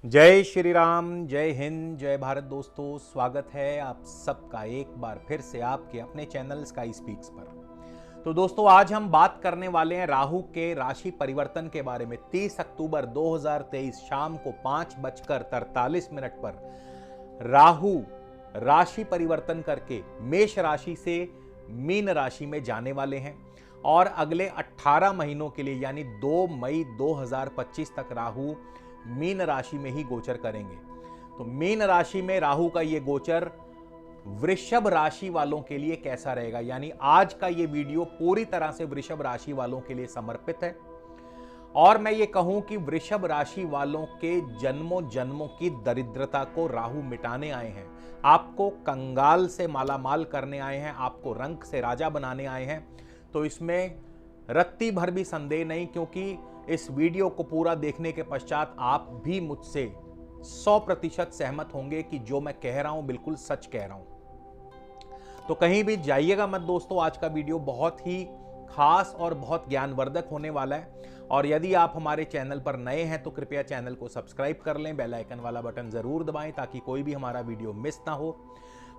जय श्री राम, जय हिंद, जय भारत। दोस्तों, स्वागत है आप सबका एक बार फिर से आपके अपने चैनल स्काई स्पीक्स पर। तो दोस्तों, आज हम बात करने वाले हैं राहु के राशि परिवर्तन के बारे में। 30 अक्टूबर 2023 शाम को 5:43 पर राहु राशि परिवर्तन करके मेष राशि से मीन राशि में जाने वाले हैं और अगले 18 महीनों के लिए यानी 2 मई 2025 तक राहु मीन राशि में ही गोचर करेंगे। तो मीन राशि में राहु का यह गोचर वृषभ राशि वालों के लिए कैसा रहेगा, यानी आज का यह वीडियो पूरी तरह से वृषभ राशि वालों के लिए समर्पित है। और मैं ये कहूं कि वृषभ राशि वालों के जन्मों जन्मों की दरिद्रता को राहु मिटाने आए हैं, आपको कंगाल से मालामाल करने आए हैं, आपको रंक से राजा बनाने आए हैं। तो इसमें रत्ती भर भी संदेह नहीं, क्योंकि इस वीडियो को पूरा देखने के पश्चात आप भी मुझसे 100% सहमत होंगे कि जो मैं कह रहा हूं बिल्कुल सच कह रहा हूं। तो कहीं भी जाइएगा मत दोस्तों, आज का वीडियो बहुत ही खास और बहुत ज्ञानवर्धक होने वाला है। और यदि आप हमारे चैनल पर नए हैं तो कृपया चैनल को सब्सक्राइब कर लें, बेल आइकन वाला बटन जरूर दबाएं ताकि कोई भी हमारा वीडियो मिस ना हो।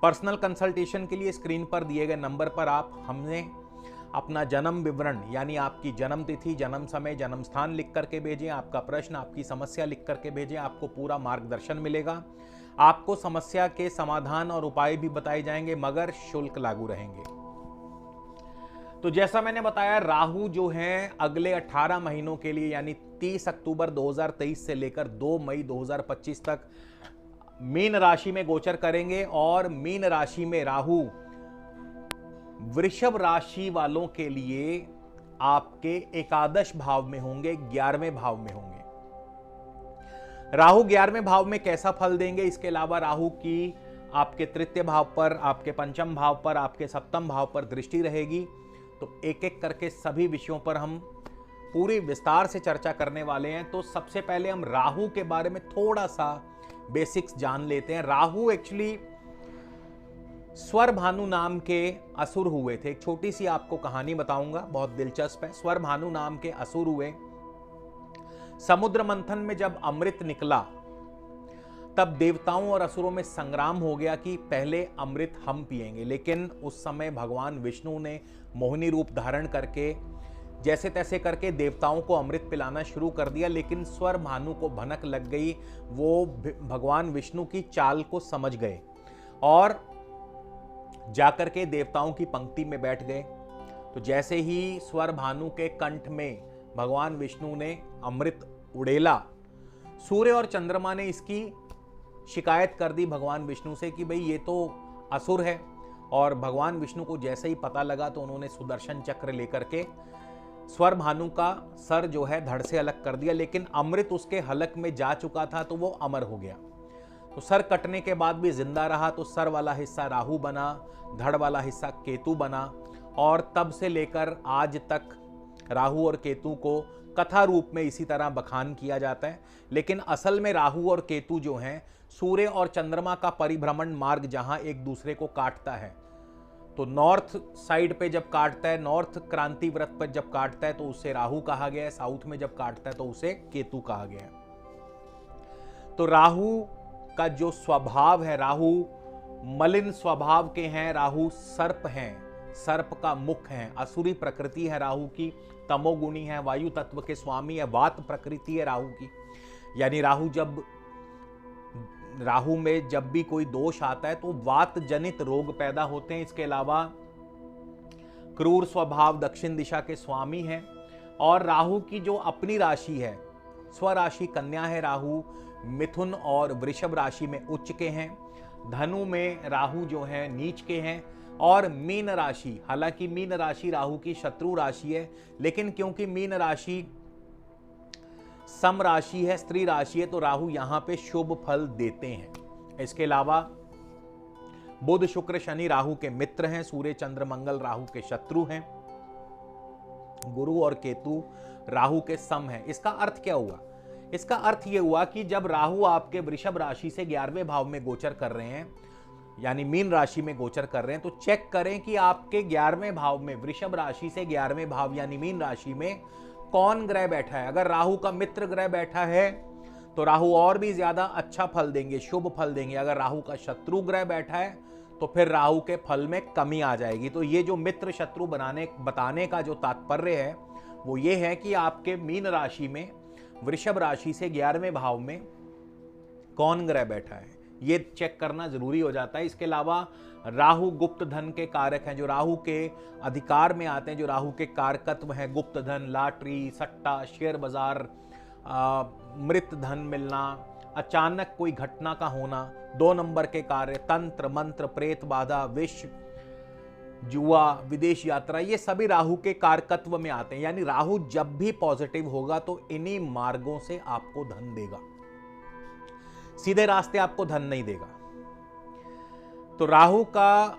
पर्सनल कंसल्टेशन के लिए स्क्रीन पर दिए गए नंबर पर आप हमने अपना जन्म विवरण यानी आपकी जन्म तिथि, जन्म समय, जन्म स्थान लिख करके भेजें, आपका प्रश्न, आपकी समस्या लिख करके भेजें, आपको पूरा मार्गदर्शन मिलेगा। आपको समस्या के समाधान और उपाय भी बताए जाएंगे मगर शुल्क लागू रहेंगे। तो जैसा मैंने बताया, राहु जो है अगले 18 महीनों के लिए यानी 30 अक्टूबर 2023 से लेकर 2 मई 2025 तक मीन राशि में गोचर करेंगे। और मीन राशि में राहु वृषभ राशि वालों के लिए आपके एकादश भाव में होंगे, 11वें भाव में होंगे। राहु 11वें भाव में कैसा फल देंगे, इसके अलावा राहु की आपके तृतीय भाव पर, आपके पंचम भाव पर, आपके सप्तम भाव पर दृष्टि रहेगी। तो एक एक करके सभी विषयों पर हम पूरी विस्तार से चर्चा करने वाले हैं। तो सबसे पहले हम राहु के बारे में थोड़ा सा बेसिक्स जान लेते हैं। राहु एक्चुअली स्वर भानु नाम के असुर हुए थे। एक छोटी सी आपको कहानी बताऊंगा, बहुत दिलचस्प है। स्वर भानु नाम के असुर हुए। समुद्र मंथन में जब अमृत निकला तब देवताओं और असुरों में संग्राम हो गया कि पहले अमृत हम पिएंगे। लेकिन उस समय भगवान विष्णु ने मोहिनी रूप धारण करके जैसे तैसे करके देवताओं को अमृत पिलाना शुरू कर दिया। लेकिन स्वर भानु को भनक लग गई, वो भगवान विष्णु की चाल को समझ गए और जाकर के देवताओं की पंक्ति में बैठ गए। तो जैसे ही स्वर भानु के कंठ में भगवान विष्णु ने अमृत उड़ेला, सूर्य और चंद्रमा ने इसकी शिकायत कर दी भगवान विष्णु से कि भाई ये तो असुर है। और भगवान विष्णु को जैसे ही पता लगा तो उन्होंने सुदर्शन चक्र लेकर के स्वर भानु का सर जो है धड़ से अलग कर दिया। लेकिन अमृत उसके हलक में जा चुका था तो वो अमर हो गया। तो सर कटने के बाद भी जिंदा रहा। तो सर वाला हिस्सा राहु बना, धड़ वाला हिस्सा केतु बना। और तब से लेकर आज तक राहु और केतु को कथा रूप में इसी तरह बखान किया जाता है। लेकिन असल में राहु और केतु जो हैं सूर्य और चंद्रमा का परिभ्रमण मार्ग जहां एक दूसरे को काटता है, तो नॉर्थ साइड पे जब काटता है, नॉर्थ क्रांति व्रत पर जब काटता है तो उसे राहु कहा गया है, साउथ में जब काटता है तो उसे केतु कहा गया है। तो राहु का जो स्वभाव है, राहु मलिन स्वभाव के हैं, राहु सर्प हैं, सर्प का मुख है, असुरी प्रकृति है राहु की, तमोगुणी है, वायु तत्व के स्वामी है, वात प्रकृति है राहु की। यानी राहु में जब भी कोई दोष आता है तो वात जनित रोग पैदा होते हैं। इसके अलावा क्रूर स्वभाव, दक्षिण दिशा के स्वामी हैं। और राहु की जो अपनी राशि है, स्वराशि कन्या है, राहु मिथुन और वृषभ राशि में उच्च के हैं, धनु में राहु जो है नीच के हैं। और मीन राशि, हालांकि मीन राशि राहु की शत्रु राशि है, लेकिन क्योंकि मीन राशि सम राशि है, स्त्री राशि है, तो राहु यहां पे शुभ फल देते हैं। इसके अलावा बुध शुक्र शनि राहु के मित्र हैं, सूर्य चंद्र मंगल राहु के शत्रु हैं, गुरु और केतु राहु के सम हैं। इसका अर्थ क्या हुआ? इसका अर्थ यह हुआ कि जब राहु आपके वृषभ राशि से 11वें भाव में गोचर कर रहे हैं, यानी मीन राशि में गोचर कर रहे हैं, तो चेक करें कि आपके 11वें भाव में, वृषभ राशि से 11वें भाव यानी मीन राशि में कौन ग्रह बैठा है। अगर राहु का मित्र ग्रह बैठा है तो राहु और भी ज्यादा अच्छा फल देंगे, शुभ फल देंगे। अगर राहु का शत्रु ग्रह बैठा है तो फिर राहु के फल में कमी आ जाएगी। तो ये जो मित्र शत्रु बताने का जो तात्पर्य है वो ये है कि आपके मीन राशि में वृषभ राशि से 11वें भाव में कौन ग्रह बैठा है, ये चेक करना जरूरी हो जाता है। इसके अलावा राहु गुप्त धन के कारक हैं, जो राहु के अधिकार में आते हैं, जो राहु के कारकत्व हैं, गुप्त धन, लॉटरी, सट्टा, शेयर बाजार, मृत धन मिलना, अचानक कोई घटना का होना, 2 नंबर के कार्य, तंत्र मंत्र, प्रेत बाधा, विष, जुआ, विदेश यात्रा, ये सभी राहु के कारकत्व में आते हैं। यानी राहु जब भी पॉजिटिव होगा तो इन्हीं मार्गों से आपको धन देगा, सीधे रास्ते आपको धन नहीं देगा। तो राहु का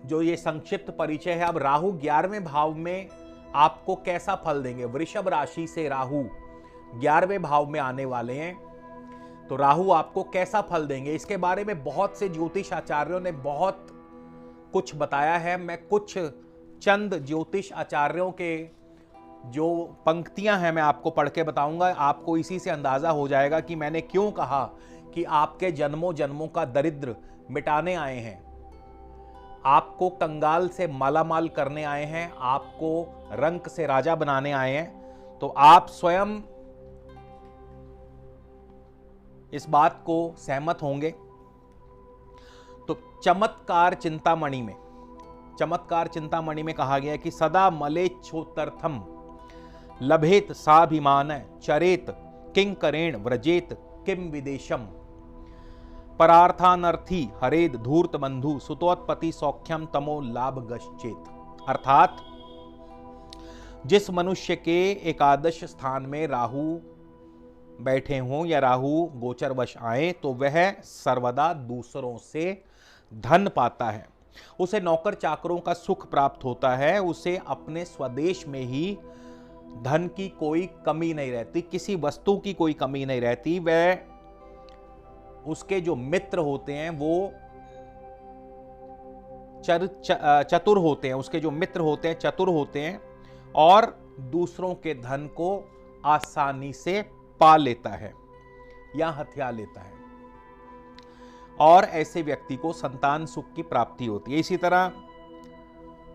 जो ये संक्षिप्त परिचय है। अब राहु 11वें भाव में आपको कैसा फल देंगे। वृषभ राशि से राहु 11वें भाव में आने वाले हैं, तो राहु आपको कैसा फल देंगे, इसके बारे में बहुत से ज्योतिष आचार्यों ने बहुत कुछ बताया है। मैं कुछ चंद ज्योतिष आचार्यों के जो पंक्तियां हैं मैं आपको पढ़ के बताऊंगा। आपको इसी से अंदाजा हो जाएगा कि मैंने क्यों कहा कि आपके जन्मों जन्मों का दरिद्र मिटाने आए हैं, आपको कंगाल से मालामाल करने आए हैं, आपको रंक से राजा बनाने आए हैं। तो आप स्वयं इस बात को सहमत होंगे। तो चमत्कार चिंतामणि में कहा गया है कि सदा मलेच्छोतर्थम लभेत साभिमान चरेत किंकरेण व्रजेत किम विदेशम परार्थानर्थी हरेद धूर्त बंधु सुतोत्पत्ति सौख्यम तमो लाभ गश्चेत। अर्थात जिस मनुष्य के एकादश स्थान में राहु बैठे हों या राहु गोचरवश आए तो वह सर्वदा दूसरों से धन पाता है, उसे नौकर चाकरों का सुख प्राप्त होता है, उसे अपने स्वदेश में ही धन की कोई कमी नहीं रहती, किसी वस्तु की कोई कमी नहीं रहती। वह उसके जो मित्र होते हैं वो चतुर होते हैं, उसके जो मित्र होते हैं चतुर होते हैं और दूसरों के धन को आसानी से पा लेता है या हथिया लेता है, और ऐसे व्यक्ति को संतान सुख की प्राप्ति होती है। इसी तरह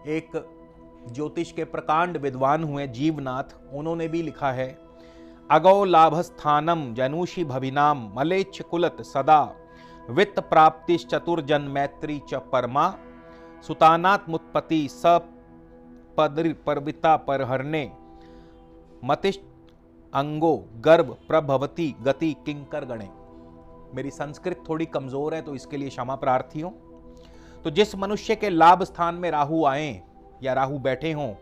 एक ज्योतिष के प्रकांड विद्वान हुए जीवनाथ, उन्होंने भी लिखा है अगौ लाभस्थानम जनुषि भविनाम मलेच्छ कुलत सदा वित्त प्राप्ति चतुर्जन मैत्री च परमा सुतानात्मुत्पत्ति स परविता परहरणे मतिष्ठ अंगो गर्भ प्रभवती गति किंकर गणे। मेरी संस्कृत थोड़ी कमजोर है तो इसके लिए क्षमा प्रार्थी हूं। तो जिस मनुष्य के लाभ स्थान में राहु आए या राहु बैठे हों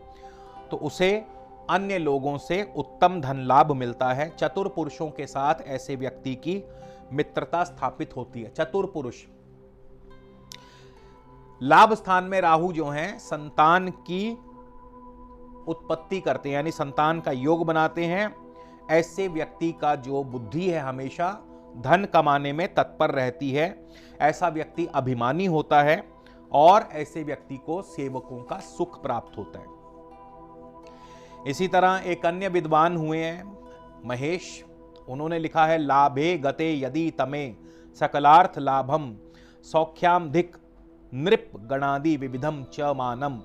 तो उसे अन्य लोगों से उत्तम धन लाभ मिलता है। चतुर पुरुषों के साथ ऐसे व्यक्ति की मित्रता स्थापित होती है। चतुर पुरुष, लाभ स्थान में राहु जो हैं संतान की उत्पत्ति करते हैं, यानी संतान का योग बनाते हैं। ऐसे व्यक्ति का जो बुद्धि है हमेशा धन कमाने में तत्पर रहती है, ऐसा व्यक्ति अभिमानी होता है और ऐसे व्यक्ति को सेवकों का सुख प्राप्त होता है। इसी तरह एक अन्य विद्वान हुए हैं महेश, उन्होंने लिखा है लाभे गते यदि तमे सकलार्थ लाभम सौख्यामधिक नृप गणादि विविधम च मानम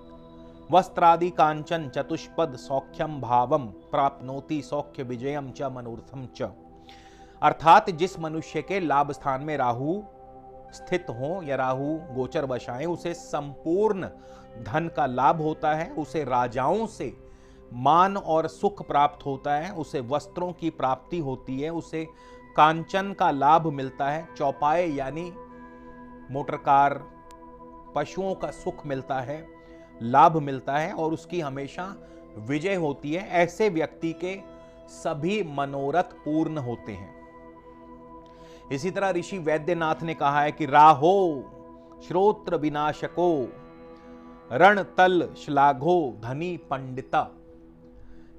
वस्त्रादि कांचन चतुष्पद सौख्यम भावम प्राप्नोति सौख्य विजयम च मनोर्थम च। अर्थात जिस मनुष्य के लाभ स्थान में राहु स्थित हो या राहु गोचर वशाएं, उसे संपूर्ण धन का लाभ होता है, उसे राजाओं से मान और सुख प्राप्त होता है, उसे वस्त्रों की प्राप्ति होती है, उसे कांचन का लाभ मिलता है, चौपाए यानी मोटर कार, पशुओं का सुख मिलता है, लाभ मिलता है और उसकी हमेशा विजय होती है। ऐसे व्यक्ति के सभी मनोरथ पूर्ण होते हैं। इसी तरह ऋषि वैद्यनाथ ने कहा है कि राहो श्रोत्र विनाशको रण तल श्लाघो धनी पंडिता।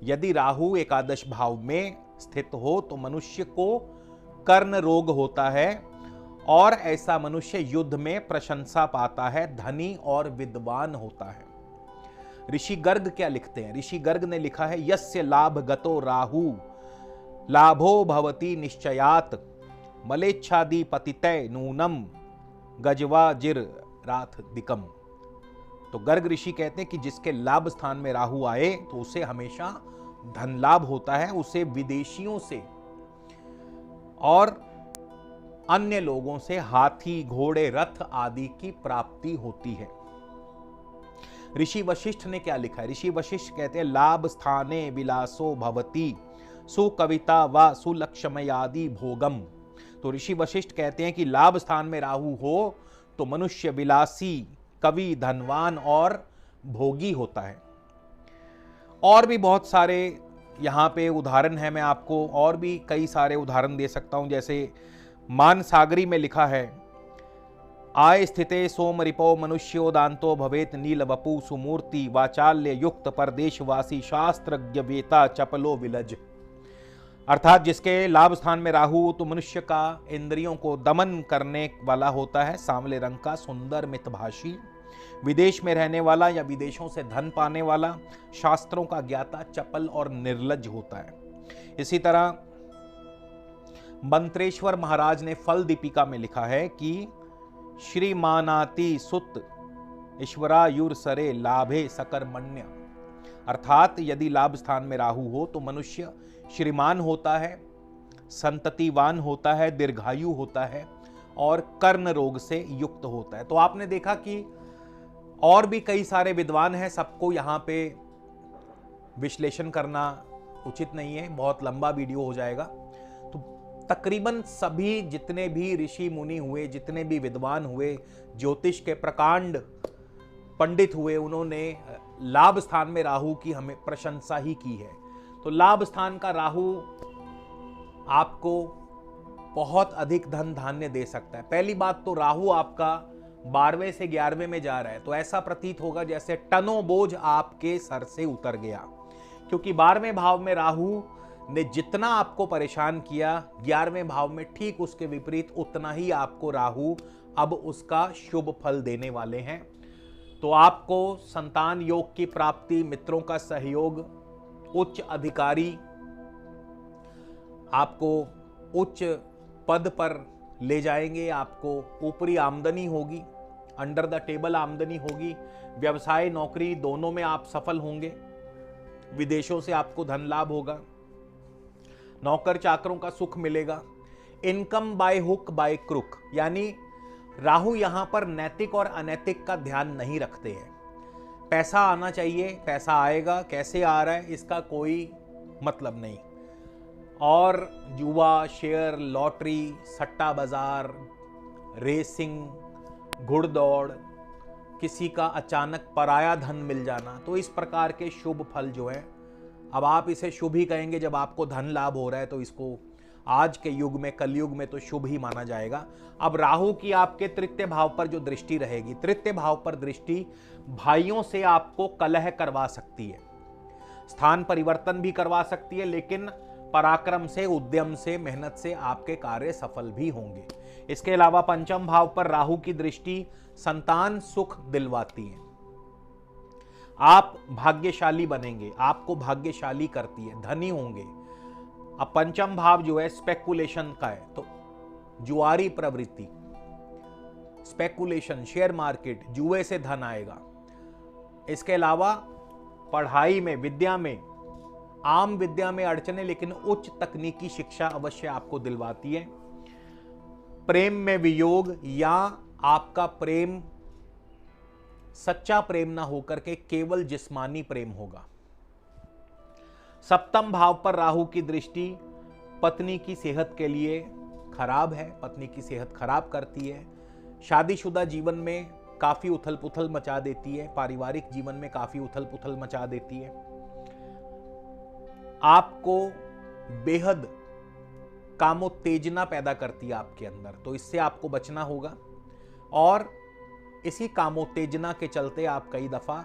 यदि राहु एकादश भाव में स्थित हो तो मनुष्य को कर्ण रोग होता है और ऐसा मनुष्य युद्ध में प्रशंसा पाता है, धनी और विद्वान होता है। ऋषि गर्ग क्या लिखते हैं? ऋषि गर्ग ने लिखा है यस्य लाभ गतो राहु लाभो भवति निश्चयात मलेच्छादि पतितय नूनम गजवाजिर रात दिकम। तो गर्ग ऋषि कहते हैं कि जिसके लाभ स्थान में राहु आए तो उसे हमेशा धन लाभ होता है, उसे विदेशियों से और अन्य लोगों से हाथी घोड़े रथ आदि की प्राप्ति होती है। ऋषि वशिष्ठ ने क्या लिखा है? ऋषि वशिष्ठ कहते हैं लाभ स्थाने विलासो भवति सुकविता व सुलक्ष्मयादि भोगम। तो ऋषि वशिष्ठ कहते हैं कि लाभ स्थान में राहु हो तो मनुष्य विलासी, कवि, धनवान और भोगी होता है। और भी बहुत सारे यहाँ पे उदाहरण है, मैं आपको और भी कई सारे उदाहरण दे सकता हूँ। जैसे मानसागरी में लिखा है आय स्थिते सोम रिपो मनुष्यो दांतो भवेत नील वपु सुमूर्ति वाचाल्य युक्त परदेशवासी शास्त्रज्ञ वेता चपलो विलज। अर्थात जिसके लाभ स्थान में राहु तो मनुष्य का इंद्रियों को दमन करने वाला होता है, सांवले रंग का, सुंदर, मितभाषी, विदेश में रहने वाला या विदेशों से धन पाने वाला, शास्त्रों का ज्ञाता, चपल और निर्लज होता है। इसी तरह मंत्रेश्वर महाराज ने फल दीपिका में लिखा है कि श्रीमानाति सुत ईश्वरायुर सरे लाभे सकर्मण्य। अर्थात यदि लाभ स्थान में राहु हो तो मनुष्य श्रीमान होता है, संततिवान होता है, दीर्घायु होता है और कर्ण रोग से युक्त होता है। तो आपने देखा कि और भी कई सारे विद्वान हैं, सबको यहाँ पे विश्लेषण करना उचित नहीं है, बहुत लंबा वीडियो हो जाएगा। तो तकरीबन सभी जितने भी ऋषि मुनि हुए, जितने भी विद्वान हुए, ज्योतिष के प्रकांड पंडित हुए, उन्होंने लाभ स्थान में राहु की हमें प्रशंसा ही की है। तो लाभ स्थान का राहु आपको बहुत अधिक धन धान्य दे सकता है। पहली बात तो राहु आपका 12वें से 11वें में जा रहा है, तो ऐसा प्रतीत होगा जैसे टनों बोझ आपके सर से उतर गया, क्योंकि 12वें भाव में राहु ने जितना आपको परेशान किया, 11वें भाव में ठीक उसके विपरीत उतना ही आपको राहु अब उसका शुभ फल देने वाले हैं। तो आपको संतान योग की प्राप्ति, मित्रों का सहयोग, उच्च अधिकारी आपको उच्च पद पर ले जाएंगे, आपको ऊपरी आमदनी होगी, अंडर द टेबल आमदनी होगी, व्यवसाय नौकरी दोनों में आप सफल होंगे, विदेशों से आपको धन लाभ होगा, नौकर चाकरों का सुख मिलेगा, income by hook by crook. यानी राहु यहां पर नैतिक और अनैतिक का ध्यान नहीं रखते हैं। पैसा आना चाहिए, पैसा आएगा, कैसे आ रहा है इसका कोई मतलब नहीं। और जुआ, शेयर, लॉटरी, सट्टा बाजार, रेसिंग, घुड़दौड़, किसी का अचानक पराया धन मिल जाना, तो इस प्रकार के शुभ फल जो है, अब आप इसे शुभ ही कहेंगे जब आपको धन लाभ हो रहा है, तो इसको आज के युग में, कलयुग में तो शुभ ही माना जाएगा। अब राहु की आपके तृतीय भाव पर जो दृष्टि रहेगी, तृतीय भाव पर दृष्टि भाइयों से आपको कलह करवा सकती है, स्थान परिवर्तन भी करवा सकती है, लेकिन पराक्रम से, उद्यम से, मेहनत से आपके कार्य सफल भी होंगे। इसके अलावा पंचम भाव पर राहु की दृष्टि संतान सुख दिलवाती है, आप भाग्यशाली बनेंगे, आपको भाग्यशाली करती है, धनी होंगे। अब पंचम भाव जो है स्पेकुलेशन का है, तो जुआरी प्रवृत्ति, स्पेकुलेशन, शेयर मार्केट, जुए से धन आएगा। इसके अलावा पढ़ाई में, विद्या में, आम विद्या में अड़चने, लेकिन उच्च तकनीकी शिक्षा अवश्य आपको दिलवाती है। प्रेम में वियोग या आपका प्रेम सच्चा प्रेम ना होकर के केवल जिस्मानी प्रेम होगा। सप्तम भाव पर राहु की दृष्टि पत्नी की सेहत के लिए खराब है, पत्नी की सेहत खराब करती है, शादीशुदा जीवन में काफी उथल पुथल मचा देती है, पारिवारिक जीवन में काफी उथल पुथल मचा देती है, आपको बेहद कामोत्तेजना पैदा करती है आपके अंदर, तो इससे आपको बचना होगा। और इसी कामोत्तेजना के चलते आप कई दफा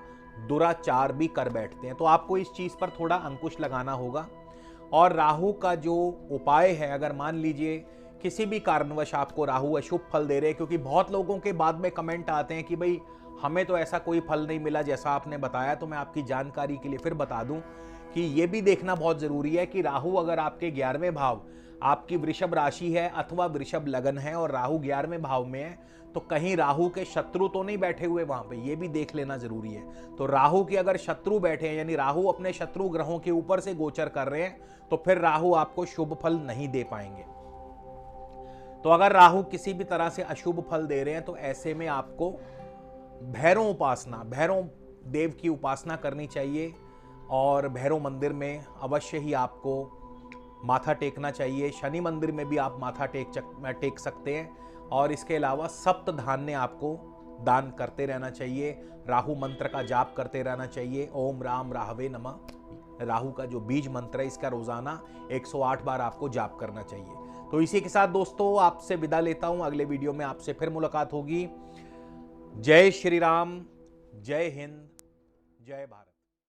दुराचार भी कर बैठते हैं, तो आपको इस चीज पर थोड़ा अंकुश लगाना होगा। और राहु का जो उपाय है, अगर मान लीजिए किसी भी कारणवश आपको राहु अशुभ फल दे रहे हैं, क्योंकि बहुत लोगों के बाद में कमेंट आते हैं कि भाई हमें तो ऐसा कोई फल नहीं मिला जैसा आपने बताया, तो मैं आपकी जानकारी के लिए फिर बता दूं कि ये भी देखना बहुत जरूरी है कि राहु अगर आपके 11वें भाव, आपकी वृषभ राशि है अथवा वृषभ लगन है और राहु 11वें भाव में है, तो कहीं राहु के शत्रु तो नहीं बैठे हुए वहां पे, ये भी देख लेना जरूरी है। तो राहु के अगर शत्रु बैठे हैं, यानी राहु अपने शत्रु ग्रहों के ऊपर से गोचर कर रहे हैं, तो फिर राहु आपको शुभ फल नहीं दे पाएंगे। तो अगर राहु किसी भी तरह से अशुभ फल दे रहे हैं, तो ऐसे में आपको भैरव उपासना, भैरव देव की उपासना करनी चाहिए और भैरव मंदिर में अवश्य ही आपको माथा टेकना चाहिए। शनि मंदिर में भी आप माथा टेक सकते हैं और इसके अलावा सप्त धान्य आपको दान करते रहना चाहिए। राहु मंत्र का जाप करते रहना चाहिए। ओम राम राहवे नमः, राहु का जो बीज मंत्र है इसका रोजाना 108 बार आपको जाप करना चाहिए। तो इसी के साथ दोस्तों आपसे विदा लेता हूं, अगले वीडियो में आपसे फिर मुलाकात होगी। जय श्री राम, जय हिंद, जय भारत।